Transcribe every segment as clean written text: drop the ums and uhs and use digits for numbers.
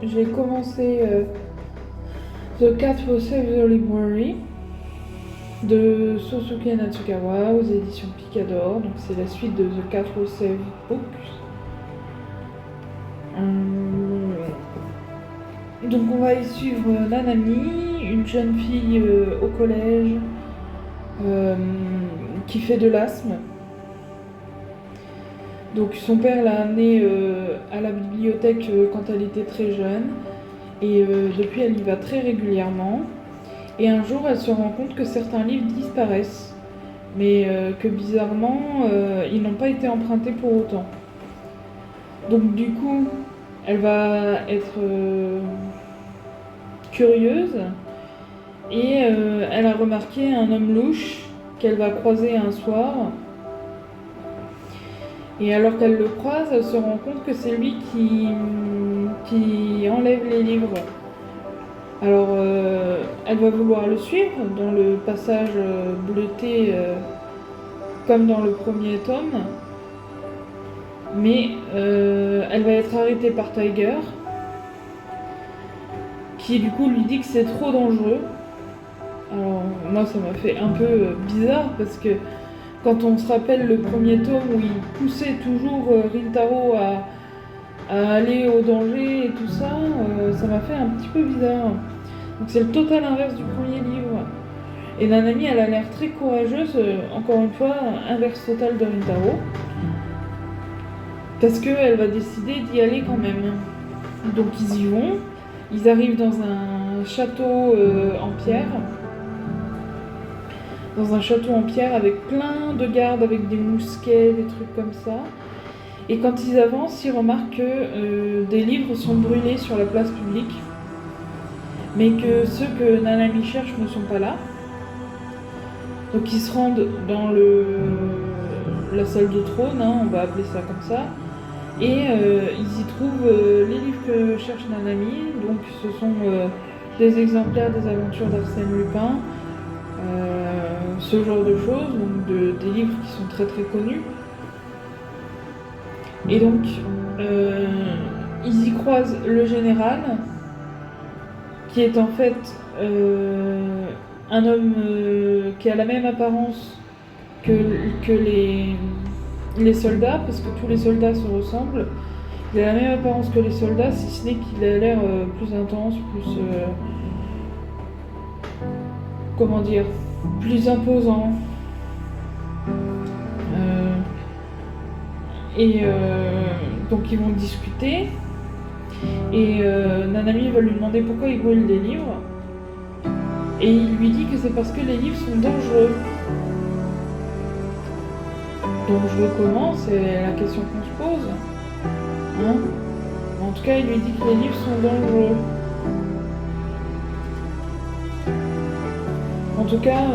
j'ai commencé The Cat Who Saved the Library de Sosuke Natsukawa aux éditions Picador. Donc c'est la suite de The Cat Who Saved Books. Donc on va y suivre Nanami, une jeune fille au collège qui fait de l'asthme. Donc son père l'a amenée à la bibliothèque quand elle était très jeune et depuis elle y va très régulièrement. Et un jour elle se rend compte que certains livres disparaissent, mais que bizarrement ils n'ont pas été empruntés pour autant. Donc du coup elle va être curieuse et elle a remarqué un homme louche qu'elle va croiser un soir. Et alors qu'elle le croise, elle se rend compte que c'est lui qui enlève les livres. Alors elle va vouloir le suivre dans le passage bleuté comme dans le premier tome. Mais elle va être arrêtée par Tiger, qui du coup lui dit que c'est trop dangereux. Alors moi ça m'a fait un peu bizarre parce que quand on se rappelle le premier tome où il poussait toujours Rintaro à aller au danger et tout ça, ça m'a fait un petit peu bizarre. Donc c'est le total inverse du premier livre. Et Nanami, elle a l'air très courageuse, encore une fois, inverse total de Rintaro. Parce qu'elle va décider d'y aller quand même. Donc ils y vont, ils arrivent dans un château en pierre. Dans un château en pierre avec plein de gardes, avec des mousquets, des trucs comme ça. Et quand ils avancent, ils remarquent que des livres sont brûlés sur la place publique, mais que ceux que Nanami cherche ne sont pas là. Donc ils se rendent dans la salle de trône, hein, on va appeler ça comme ça, et ils y trouvent les livres que cherche Nanami. Donc ce sont des exemplaires des aventures d'Arsène Lupin, ce genre de choses, donc des livres qui sont très très connus. Et donc ils y croisent le général, qui est en fait un homme qui a la même apparence que les soldats, parce que tous les soldats se ressemblent. Il a la même apparence que les soldats, si ce n'est qu'il a l'air plus intense, plus comment dire, plus imposant. Donc ils vont discuter. Et Nanami va lui demander pourquoi il brûle des livres. Et il lui dit que c'est parce que les livres sont dangereux. Dangereux comment? C'est la question qu'on se pose. Hein? En tout cas, il lui dit que les livres sont dangereux. En tout cas,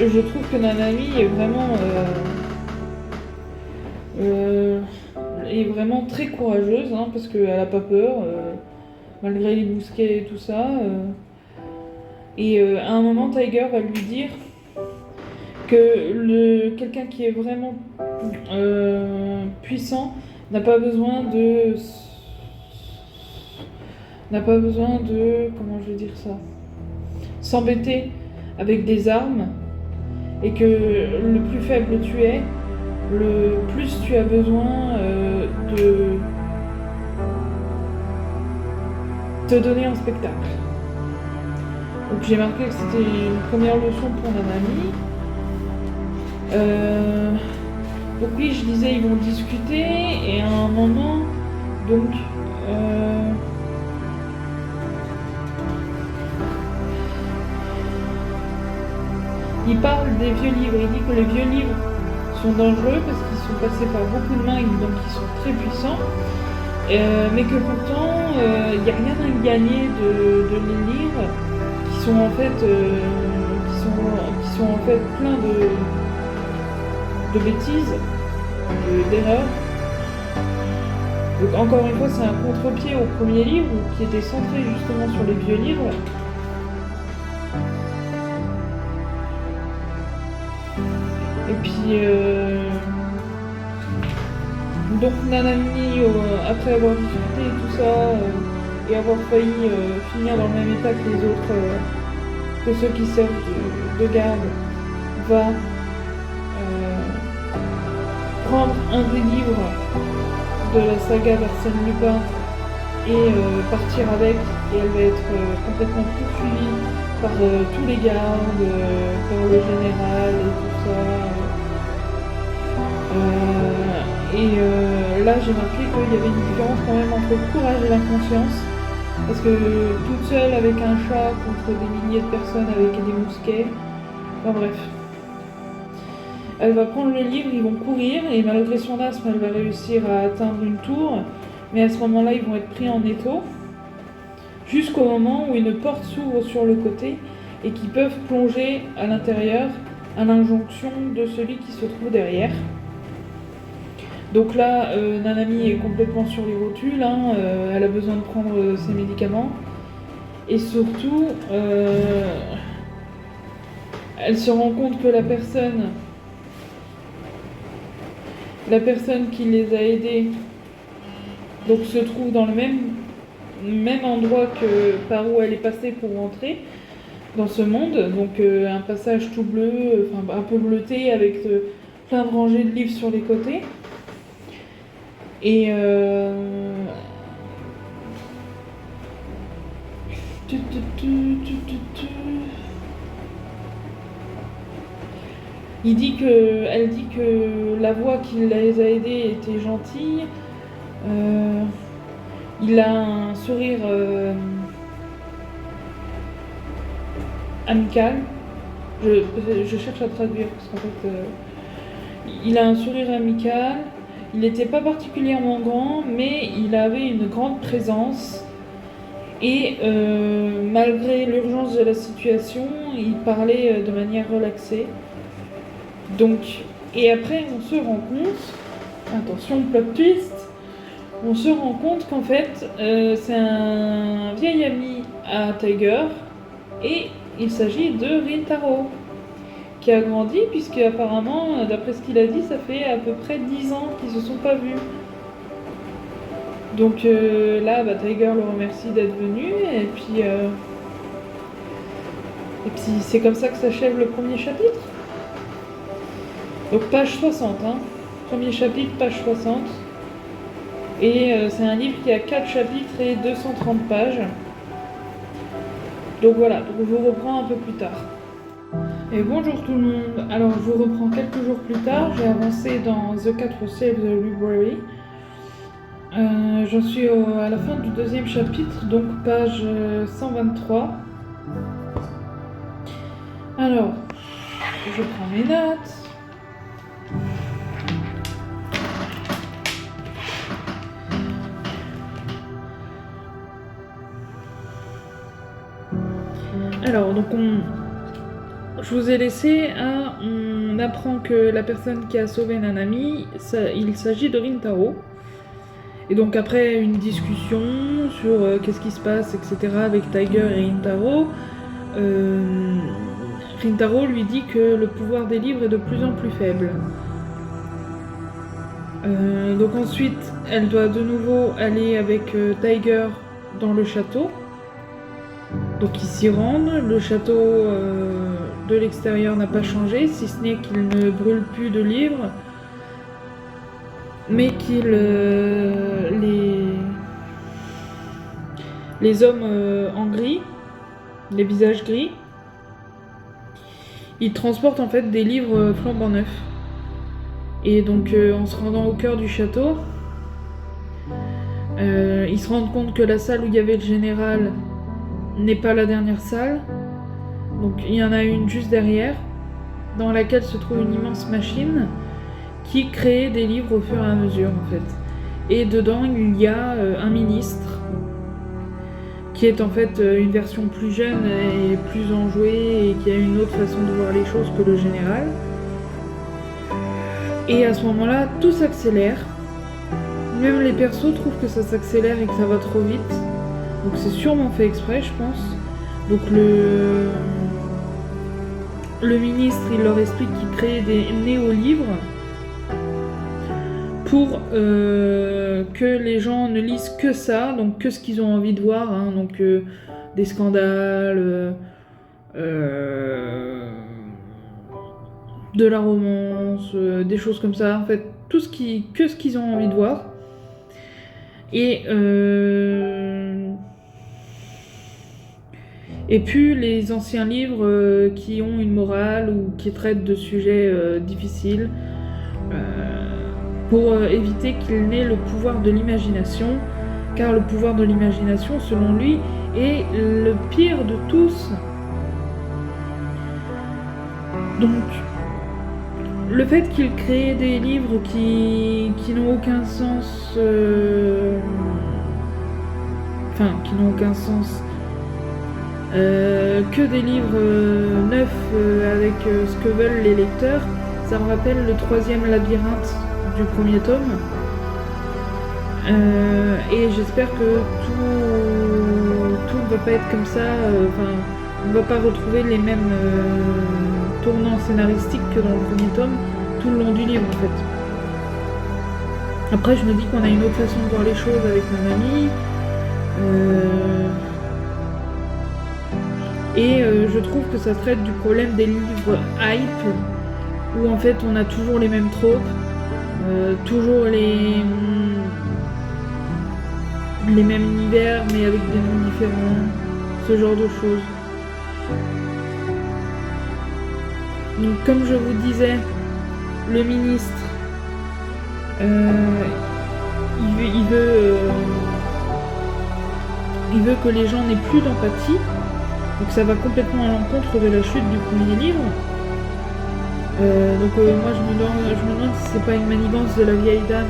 je trouve que Nanami est vraiment très courageuse, hein, parce qu'elle n'a pas peur, malgré les mousquets et tout ça. Et à un moment, Tiger va lui dire que quelqu'un qui est vraiment puissant n'a pas besoin de, comment je vais dire ça, s'embêter avec des armes, et que le plus faible tu es, le plus tu as besoin de te donner un spectacle. Donc j'ai marqué que c'était une première leçon pour Nanami. Donc oui, je disais, ils vont discuter, et à un moment, donc il parle des vieux livres. Il dit que les vieux livres sont dangereux parce qu'ils sont passés par beaucoup de mains et donc ils sont très puissants, mais que pourtant il n'y a rien à gagner de les lire, qui sont en fait plein de bêtises, d'erreurs. Donc encore une fois, c'est un contre-pied au premier livre qui était centré justement sur les vieux livres. Et puis Donc Nanami, après avoir discuté et tout ça, et avoir failli finir dans le même état que les autres, que ceux qui servent de garde, va prendre un des livres de la saga d'Arsène Lupin et partir avec, et elle va être complètement poursuivie par tous les gardes, par le général et tout ça. Là j'ai remarqué qu'il y avait une différence quand même entre le courage et l'inconscience, parce que toute seule avec un chat contre des milliers de personnes avec des mousquets, enfin bref. Elle va prendre le livre, ils vont courir, et malgré son asthme, elle va réussir à atteindre une tour, mais à ce moment-là, ils vont être pris en étau, jusqu'au moment où une porte s'ouvre sur le côté, et qu'ils peuvent plonger à l'intérieur, à l'injonction de celui qui se trouve derrière. Donc là, Nanami est complètement sur les rotules, hein, elle a besoin de prendre ses médicaments, et surtout, elle se rend compte que la personne qui les a aidés donc, se trouve dans le même endroit que par où elle est passée pour rentrer dans ce monde, donc un passage tout bleu, enfin un peu bleuté avec plein de rangées de livres sur les côtés. Et elle dit que la voix qui les a aidés était gentille. Il a un sourire amical. Je cherche à traduire parce qu'en fait, il a un sourire amical. Il n'était pas particulièrement grand, mais il avait une grande présence. Et malgré l'urgence de la situation, il parlait de manière relaxée. Donc, et après, on se rend compte, attention, plot twist, on se rend compte qu'en fait, c'est un vieil ami à Tiger, et il s'agit de Rintaro, qui a grandi, puisque apparemment, d'après ce qu'il a dit, ça fait à peu près 10 ans qu'ils se sont pas vus. Donc là, Tiger le remercie d'être venu, et puis c'est comme ça que s'achève le premier chapitre. Donc page 60, hein. Premier chapitre, page 60. Et c'est un livre qui a 4 chapitres et 230 pages. Donc voilà, donc je vous reprends un peu plus tard. Et bonjour tout le monde. Alors je vous reprends quelques jours plus tard. J'ai avancé dans The Cat Who Saved the Library. J'en suis à la fin du deuxième chapitre, donc page 123. Alors, je prends mes notes. Alors, donc je vous ai laissé on apprend que la personne qui a sauvé Nanami, il s'agit de Rintaro. Et donc après une discussion sur qu'est-ce qui se passe, etc. avec Tiger et Rintaro, Rintaro lui dit que le pouvoir des livres est de plus en plus faible. Donc ensuite, elle doit de nouveau aller avec Tiger dans le château. Donc ils s'y rendent. Le château de l'extérieur n'a pas changé, si ce n'est qu'il ne brûle plus de livres, mais qu'il les hommes en gris, les visages gris, ils transportent en fait des livres flambant neufs. Et donc en se rendant au cœur du château, ils se rendent compte que la salle où il y avait le général n'est pas la dernière salle. Donc il y en a une juste derrière, dans laquelle se trouve une immense machine qui crée des livres au fur et à mesure en fait. Et dedans il y a un ministre qui est en fait une version plus jeune et plus enjouée et qui a une autre façon de voir les choses que le général. Et à ce moment-là, tout s'accélère. Même les persos trouvent que ça s'accélère et que ça va trop vite. Donc c'est sûrement fait exprès, je pense. Donc le ministre, il leur explique qu'il crée des néo-livres pour que les gens ne lisent que ça, donc que ce qu'ils ont envie de voir, hein, donc des scandales, de la romance, des choses comme ça, en fait, que ce qu'ils ont envie de voir. Et puis les anciens livres qui ont une morale ou qui traitent de sujets difficiles, pour éviter qu'il n'ait le pouvoir de l'imagination, car le pouvoir de l'imagination, selon lui, est le pire de tous. Donc, le fait qu'il crée des livres qui n'ont aucun sens, qui n'ont aucun sens, que des livres neufs avec ce que veulent les lecteurs, ça me rappelle le 3e labyrinthe du 1er tome. Et j'espère que tout ne va pas être comme ça, on ne va pas retrouver les mêmes tournants scénaristiques que dans le 1er tome tout le long du livre en fait. Après je me dis qu'on a une autre façon de voir les choses avec Nanami. Je trouve que ça traite du problème des livres hype, où en fait on a toujours les mêmes tropes, toujours les mêmes univers mais avec des noms différents, ce genre de choses. Donc comme je vous disais, le ministre, il veut que les gens n'aient plus d'empathie. Donc ça va complètement à l'encontre de la chute du premier livre. Moi je me demande si c'est pas une manigance de la vieille dame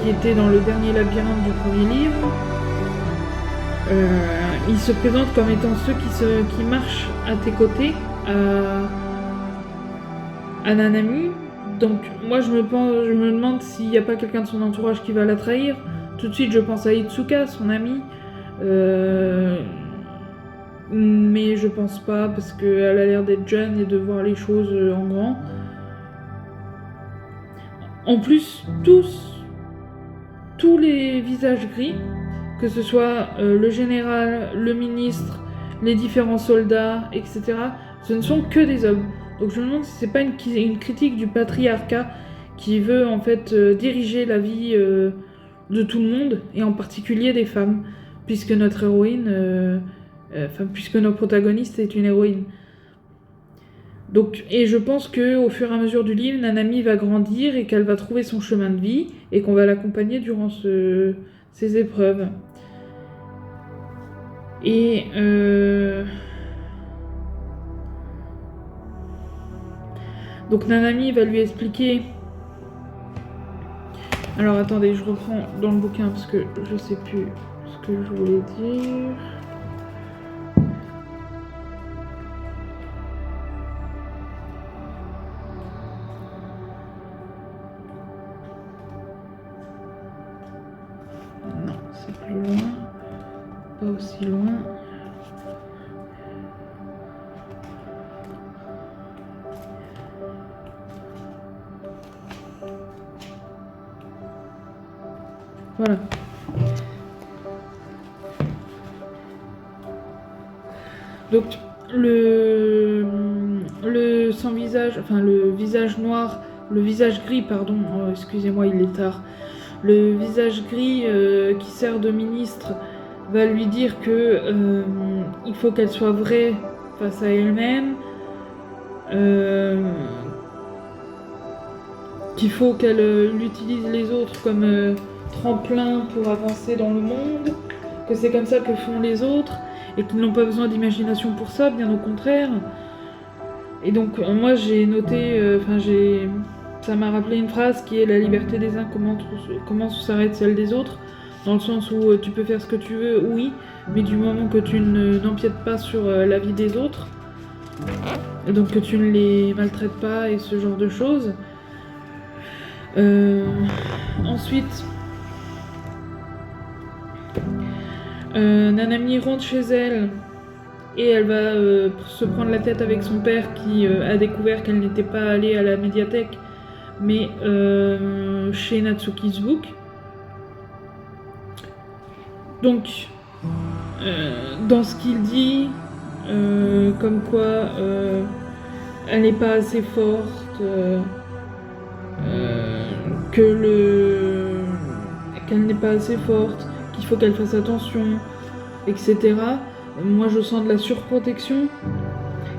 qui était dans le dernier labyrinthe du premier livre. Il se présente comme étant ceux qui marchent à tes côtés, à Nanami. Donc moi je me demande s'il n'y a pas quelqu'un de son entourage qui va la trahir. Tout de suite je pense à Itsuka, son ami. Mais je pense pas parce qu'elle a l'air d'être jeune et de voir les choses en grand. En plus, tous les visages gris, que ce soit le général, le ministre, les différents soldats, etc., ce ne sont que des hommes. Donc je me demande si c'est pas une critique du patriarcat qui veut en fait diriger la vie de tout le monde, et en particulier des femmes, puisque notre héroïne... puisque notre protagoniste est une héroïne. Donc, et je pense qu'au fur et à mesure du livre, Nanami va grandir et qu'elle va trouver son chemin de vie et qu'on va l'accompagner durant ces épreuves. Et donc Nanami va lui expliquer... Alors attendez, je reprends dans le bouquin parce que je sais plus ce que je voulais dire... Plus loin, pas aussi loin. Voilà. Donc le sans visage, enfin le visage noir, le visage gris, pardon, excusez-moi, il est tard. Le visage gris qui sert de ministre va lui dire que il faut qu'elle soit vraie face à elle-même, qu'il faut qu'elle utilise les autres comme tremplin pour avancer dans le monde, que c'est comme ça que font les autres et qu'ils n'ont pas besoin d'imagination pour ça, bien au contraire. Et donc moi j'ai noté, ça m'a rappelé une phrase qui est: la liberté des uns commence où s'arrête celle des autres, dans le sens où tu peux faire ce que tu veux, oui, mais du moment que tu n'empiètes pas sur la vie des autres, et donc que tu ne les maltraites pas et ce genre de choses. Ensuite, Nanami rentre chez elle et elle va se prendre la tête avec son père qui a découvert qu'elle n'était pas allée à la médiathèque mais chez Natsuki's Book. Donc, dans ce qu'il dit, comme quoi elle n'est pas assez forte, qu'elle n'est pas assez forte, qu'il faut qu'elle fasse attention, etc. Moi, je sens de la surprotection.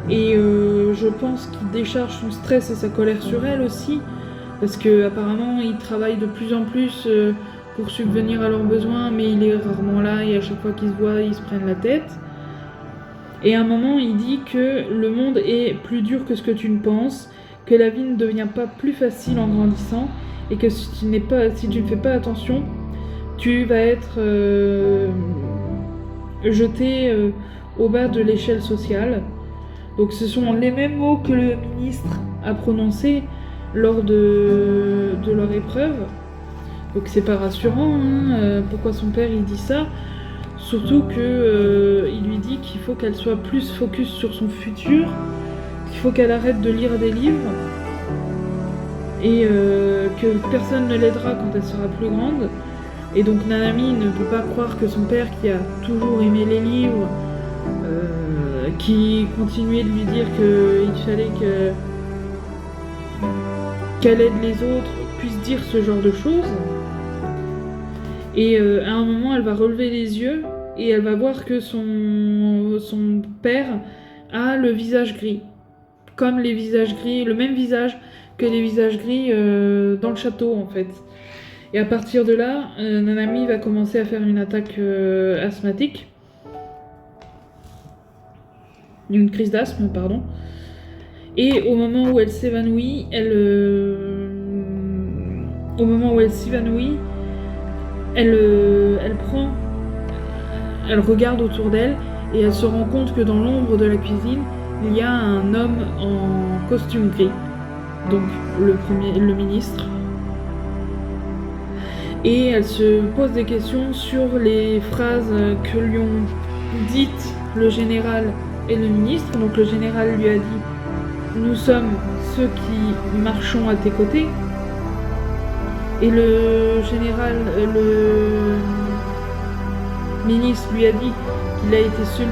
Et je pense qu'il décharge son stress et sa colère sur elle aussi, parce qu'apparemment il travaille de plus en plus pour subvenir à leurs besoins, mais il est rarement là et à chaque fois qu'ils se voient, ils se prennent la tête. Et à un moment, il dit que le monde est plus dur que ce que tu ne penses, que la vie ne devient pas plus facile en grandissant, et que si tu ne fais pas attention, tu vas être jeté au bas de l'échelle sociale. Donc ce sont les mêmes mots que le ministre a prononcés lors de leur épreuve. Donc c'est pas rassurant, hein, pourquoi son père il dit ça. Surtout qu'il lui dit qu'il faut qu'elle soit plus focus sur son futur, qu'il faut qu'elle arrête de lire des livres, et que personne ne l'aidera quand elle sera plus grande. Et donc Nanami ne peut pas croire que son père, qui a toujours aimé les livres, qui continuait de lui dire qu'il fallait qu'elle aide les autres, puisse dire ce genre de choses. Et à un moment, elle va relever les yeux et elle va voir que son père a le visage gris. Comme les visages gris, le même visage que les visages gris dans le château, en fait. Et à partir de là, Nanami va commencer à faire une attaque asthmatique. Une crise d'asthme, pardon. Et au moment où elle s'évanouit, elle regarde autour d'elle et elle se rend compte que dans l'ombre de la cuisine, il y a un homme en costume gris, donc le ministre. Et elle se pose des questions sur les phrases que lui ont dites le général et le ministre. Donc le général lui a dit « Nous sommes ceux qui marchons à tes côtés ». Et le ministre lui a dit qu'il a été ceux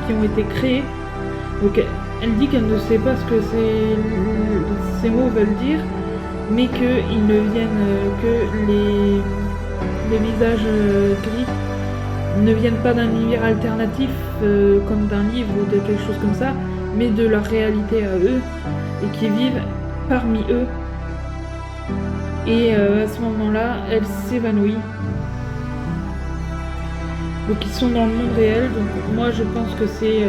qui ont été créés. Donc elle dit qu'elle ne sait pas ce que ces mots veulent dire, mais qu'ils ne viennent que les visages gris ne viennent pas d'un univers alternatif comme d'un livre ou de quelque chose comme ça, mais de leur réalité à eux et qui vivent parmi eux. Et à ce moment-là, elle s'évanouit. Donc ils sont dans le monde réel. Donc moi je pense que c'est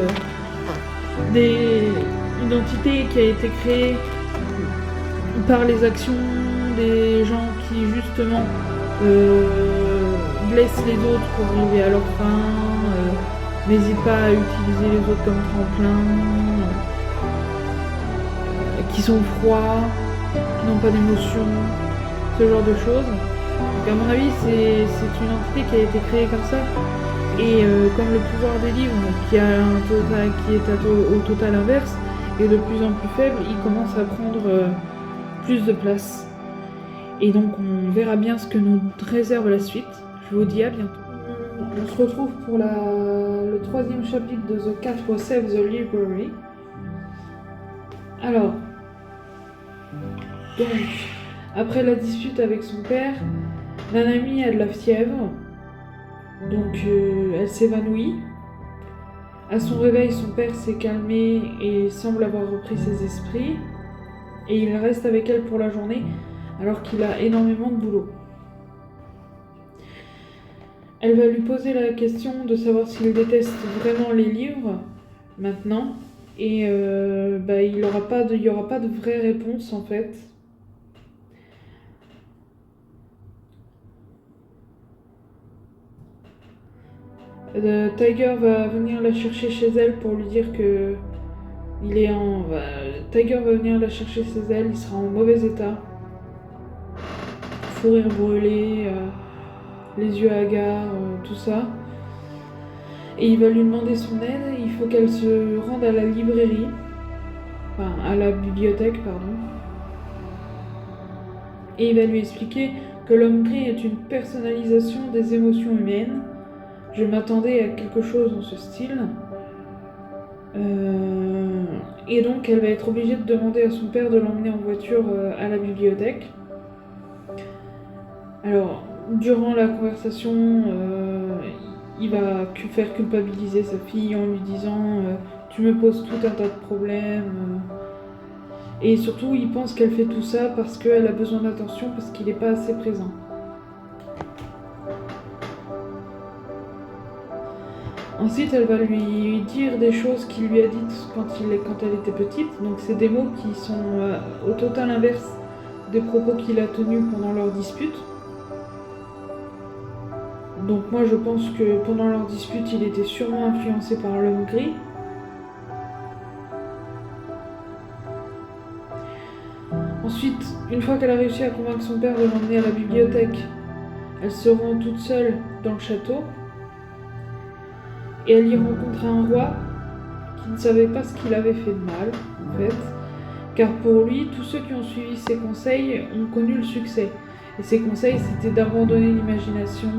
une entité qui a été créée par les actions des gens qui justement blessent les autres pour arriver à leur fin, n'hésitent pas à utiliser les autres comme tremplin, qui sont froids, qui n'ont pas d'émotion, ce genre de choses. Donc à mon avis c'est une entité qui a été créée comme ça. Et comme le pouvoir des livres qui est au total inverse et de plus en plus faible, il commence à prendre plus de place. Et donc on verra bien ce que nous réserve la suite. Je vous dis à bientôt. On se retrouve pour le 3e chapitre de The Cat Who Saved the Library. Alors, donc, après la dispute avec son père, Nanami a de la fièvre, donc elle s'évanouit. À son réveil, son père s'est calmé et semble avoir repris ses esprits. Et il reste avec elle pour la journée, alors qu'il a énormément de boulot. Elle va lui poser la question de savoir s'il déteste vraiment les livres, maintenant. Et il n'y aura pas de vraie réponse, en fait. Tiger va venir la chercher chez elle pour lui dire que Tiger va venir la chercher chez elle, il sera en mauvais état. Fourrure brûlée, les yeux hagards, tout ça. Et il va lui demander son aide, il faut qu'elle se rende à la librairie, enfin à la bibliothèque, pardon. Et il va lui expliquer que l'homme gris est une personnalisation des émotions humaines. Je m'attendais à quelque chose dans ce style. Et donc elle va être obligée de demander à son père de l'emmener en voiture à la bibliothèque. Alors, durant la conversation, il va faire culpabiliser sa fille en lui disant tu me poses tout un tas de problèmes. Et surtout, il pense qu'elle fait tout ça parce qu'elle a besoin d'attention, parce qu'il n'est pas assez présent. Ensuite, elle va lui dire des choses qu'il lui a dites quand elle était petite. Donc, c'est des mots qui sont au total inverse des propos qu'il a tenus pendant leur dispute. Donc, moi, je pense que pendant leur dispute, il était sûrement influencé par l'homme gris. Ensuite, une fois qu'elle a réussi à convaincre son père de l'emmener à la bibliothèque, elle se rend toute seule dans le château. Et elle y rencontre un roi qui ne savait pas ce qu'il avait fait de mal, en fait, car pour lui, tous ceux qui ont suivi ses conseils ont connu le succès. Et ses conseils, c'était d'abandonner l'imagination,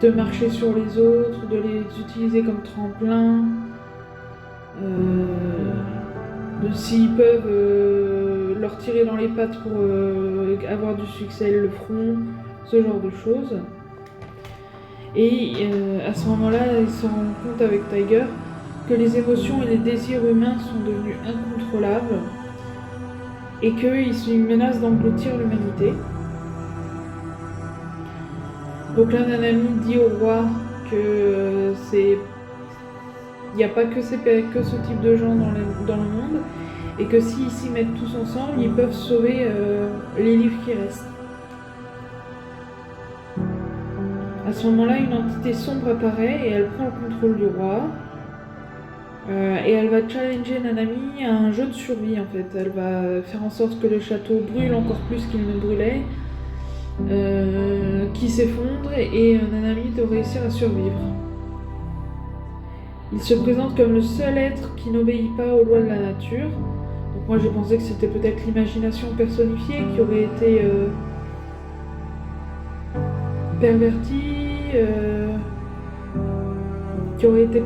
de marcher sur les autres, de les utiliser comme tremplin, de s'ils peuvent leur tirer dans les pattes pour avoir du succès, ils le feront, ce genre de choses. Et à ce moment-là, il se rend compte avec Tiger que les émotions et les désirs humains sont devenus incontrôlables et qu'ils menacent d'engloutir l'humanité. Donc là, Nanami dit au roi que il n'y a pas que ce type de gens dans le monde et que s'ils s'y mettent tous ensemble, ils peuvent sauver les livres qui restent. À ce moment-là, une entité sombre apparaît et elle prend le contrôle du roi. Et elle va challenger Nanami à un jeu de survie en fait. Elle va faire en sorte que le château brûle encore plus qu'il ne brûlait, qu'il s'effondre et Nanami doit réussir à survivre. Il se présente comme le seul être qui n'obéit pas aux lois de la nature. Donc moi j'ai pensé que c'était peut-être l'imagination personnifiée qui aurait été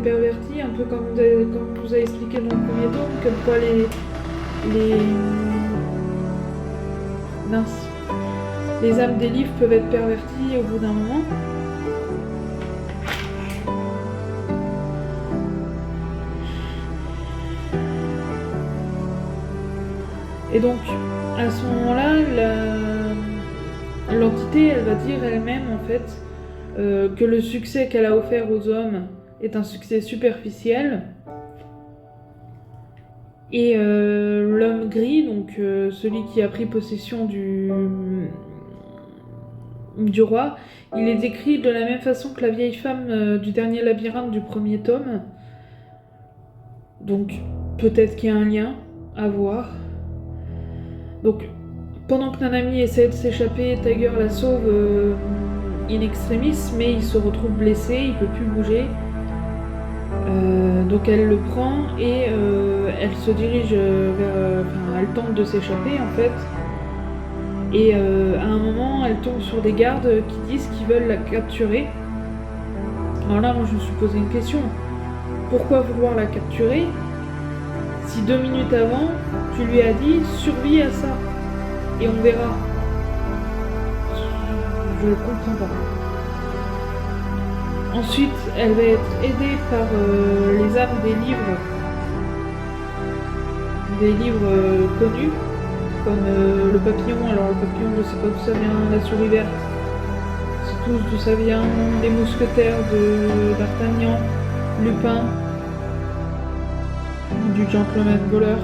pervertie, un peu comme on vous a expliqué dans le premier tome, comme quoi les âmes des livres peuvent être perverties au bout d'un moment. Et donc, à ce moment-là, l'entité, elle va dire elle-même, en fait, que le succès qu'elle a offert aux hommes est un succès superficiel. Et l'homme gris, donc celui qui a pris possession du roi, il est décrit de la même façon que la vieille femme du dernier labyrinthe du premier tome. Donc, peut-être qu'il y a un lien à voir. Donc, pendant que Nanami essaie de s'échapper, Tiger la sauve in extremis, mais il se retrouve blessé, il peut plus bouger. Donc elle le prend et elle se dirige vers... elle tente de s'échapper en fait. Et à un moment, elle tombe sur des gardes qui disent qu'ils veulent la capturer. Alors là, moi je me suis posé une question. Pourquoi vouloir la capturer si 2 minutes avant, tu lui as dit « survis à ça » et on verra. Je ne comprends pas. Ensuite, elle va être aidée par les âmes des livres connus, comme le papillon. Alors le papillon, je ne sais pas d'où ça vient, la souris verte, c'est tous d'où ça vient, les mousquetaires d'Artagnan, Lupin, du gentleman voleur.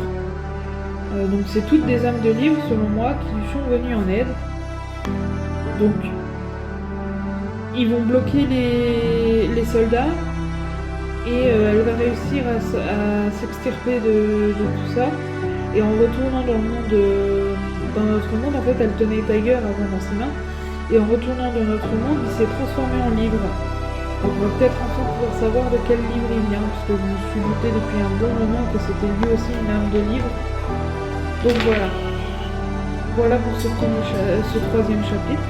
Donc c'est toutes des âmes de livres, selon moi, qui lui sont venues en aide. Donc ils vont bloquer les soldats et elle va réussir à s'extirper de tout ça. Et en retournant dans notre monde, en fait, elle tenait Tiger avant dans ses mains. Et en retournant dans notre monde, il s'est transformé en livre. Donc on va peut-être enfin pouvoir savoir de quel livre il vient, parce que je me suis douté depuis un bon moment que c'était lui aussi une âme de livre. Donc voilà. voilà pour ce troisième chapitre.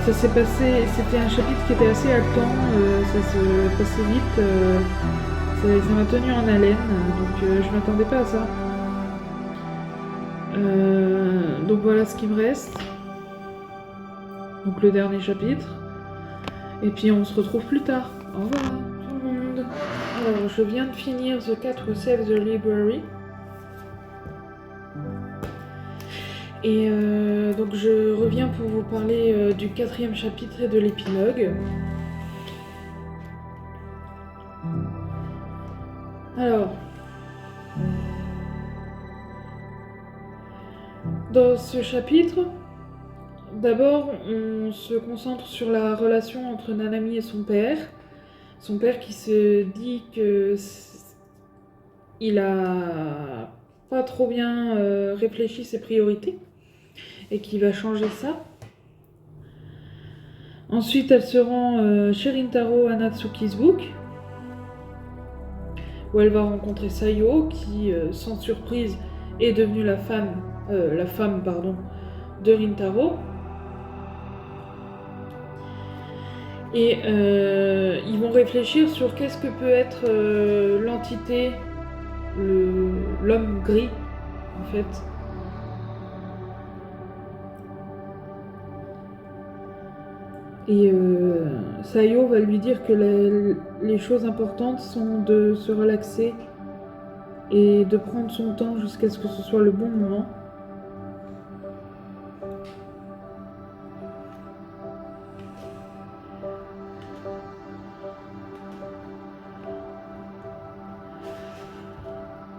Ça s'est passé, c'était un chapitre qui était assez haletant, ça se passait vite, ça m'a tenu en haleine, donc je m'attendais pas à ça. Donc voilà ce qui me reste. Donc le dernier chapitre. Et puis on se retrouve plus tard. Au revoir tout le monde. Alors je viens de finir The Cat Who Saved the Library. Et donc je reviens pour vous parler du 4e chapitre et de l'épilogue. Alors, dans ce chapitre, d'abord on se concentre sur la relation entre Nanami et son père. Son père qui se dit que il a pas trop bien réfléchi ses priorités et qui va changer ça. Ensuite, elle se rend chez Rintaro à Natsuki's Book, où elle va rencontrer Sayo, qui, sans surprise, est devenue la femme de Rintaro. Et ils vont réfléchir sur qu'est-ce que peut être l'entité, l'homme gris, en fait. Et Sayo va lui dire que les choses importantes sont de se relaxer et de prendre son temps jusqu'à ce que ce soit le bon moment.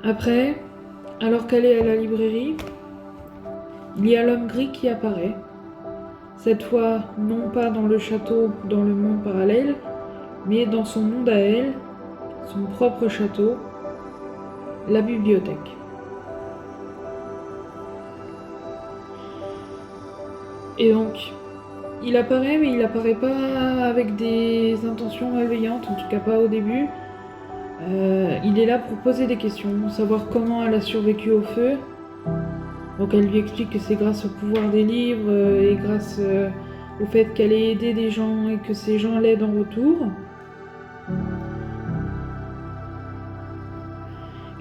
Après, alors qu'elle est à la librairie, il y a l'homme gris qui apparaît. Cette fois, non pas dans le château, dans le monde parallèle, mais dans son monde à elle, son propre château, la bibliothèque. Et donc, il apparaît, mais il apparaît pas avec des intentions malveillantes, en tout cas pas au début. Il est là pour poser des questions, savoir comment elle a survécu au feu. Donc elle lui explique que c'est grâce au pouvoir des livres et grâce au fait qu'elle ait aidé des gens et que ces gens l'aident en retour.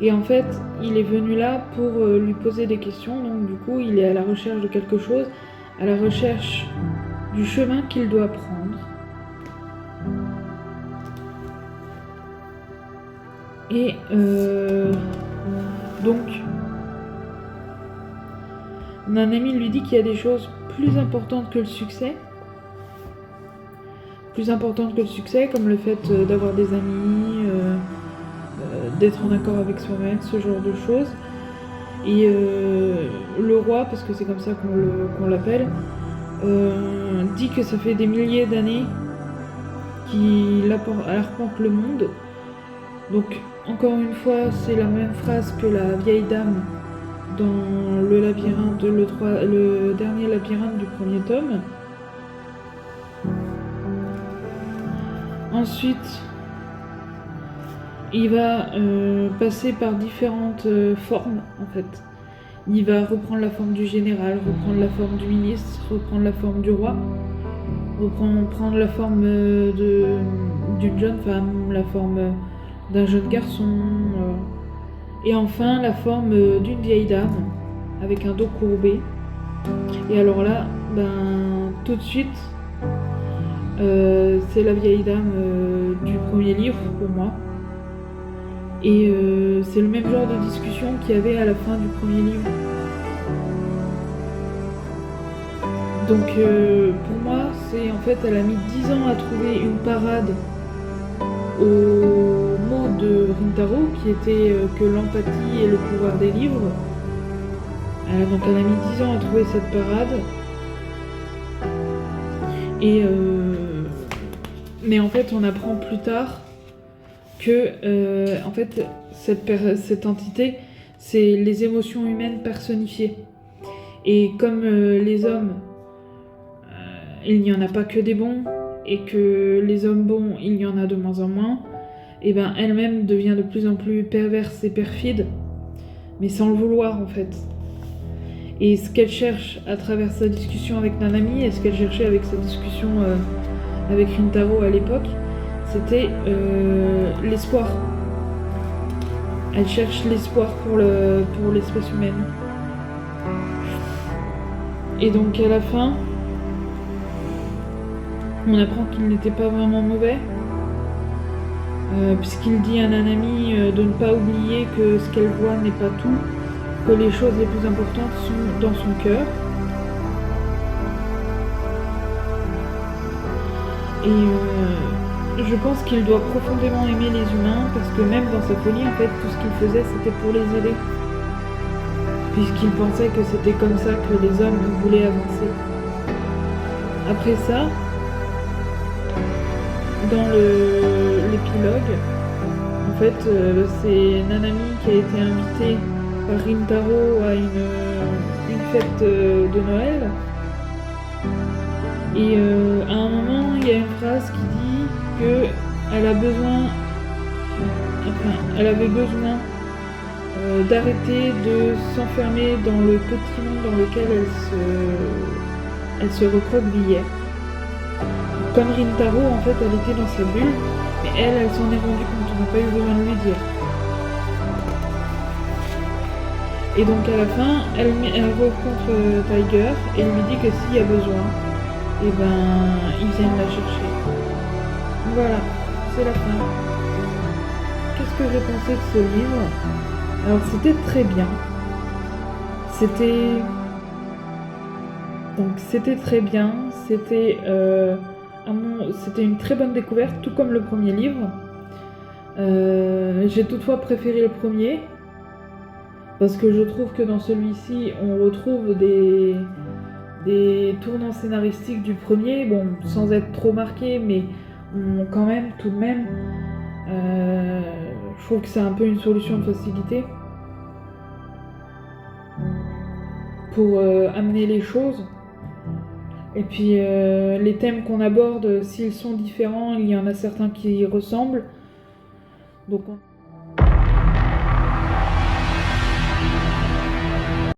Et en fait, il est venu là pour lui poser des questions, donc du coup, il est à la recherche de quelque chose, à la recherche du chemin qu'il doit prendre. Et donc, Nanami lui dit qu'il y a des choses plus importantes que le succès. Plus importantes que le succès, comme le fait d'avoir des amis, d'être en accord avec soi-même, ce genre de choses. Et le roi, parce que c'est comme ça qu'on l'appelle, dit que ça fait des milliers d'années qu'il arpente le monde. Donc, encore une fois, c'est la même phrase que la vieille dame dans le labyrinthe, le dernier labyrinthe du premier tome. Ensuite, il va passer par différentes formes, en fait. Il va reprendre la forme du général, reprendre la forme du ministre, reprendre la forme du roi, reprendre la forme d'une jeune femme, la forme d'un jeune garçon, et enfin la forme d'une vieille dame, avec un dos courbé. Et alors là, tout de suite, c'est la vieille dame du premier livre pour moi. Et c'est le même genre de discussion qu'il y avait à la fin du premier livre. Donc pour moi, c'est en fait, elle a mis 10 ans à trouver une parade au mot de Rintaro, qui était que l'empathie et le pouvoir des livres. Donc elle a mis 10 ans à trouver cette parade. Et mais en fait, on apprend plus tard que en fait, cette entité, c'est les émotions humaines personnifiées. Et comme les hommes, il n'y en a pas que des bons, et que les hommes bons, il y en a de moins en moins, et elle-même devient de plus en plus perverse et perfide. mais sans le vouloir en fait. Et ce qu'elle cherche à travers sa discussion avec Nanami, et ce qu'elle cherchait avec sa discussion avec Rintaro à l'époque, c'était l'espoir. Elle cherche l'espoir pour l'espèce humaine. Et donc à la fin, on apprend qu'il n'était pas vraiment mauvais, puisqu'il dit à Nanami de ne pas oublier que ce qu'elle voit n'est pas tout, que les choses les plus importantes sont dans son cœur. Et je pense qu'il doit profondément aimer les humains, parce que même dans sa folie, en fait, tout ce qu'il faisait, c'était pour les aider. Puisqu'il pensait que c'était comme ça que les hommes voulaient avancer. Après ça, dans l'épilogue, en fait, c'est Nanami qui a été invitée par Rintaro à une fête de Noël. Et à un moment, il y a une phrase qui dit qu'elle avait besoin d'arrêter de s'enfermer dans le petit monde dans lequel elle se recroquevillait. Comme Rintaro, en fait, elle était dans sa bulle, mais elle s'en est rendue compte, on n'a pas eu besoin de lui dire. Et donc à la fin, elle rencontre Tiger et lui dit que s'il y a besoin, et ils viennent la chercher. Voilà, c'est la fin. Qu'est-ce que j'ai pensé de ce livre ? Alors c'était très bien. C'était très bien. C'était une très bonne découverte, tout comme le premier livre. J'ai toutefois préféré le premier, parce que je trouve que dans celui-ci, on retrouve des tournants scénaristiques du premier, bon, sans être trop marqués, mais quand même, tout de même, je trouve que c'est un peu une solution de facilité pour amener les choses. Et puis les thèmes qu'on aborde, s'ils sont différents, il y en a certains qui ressemblent. Donc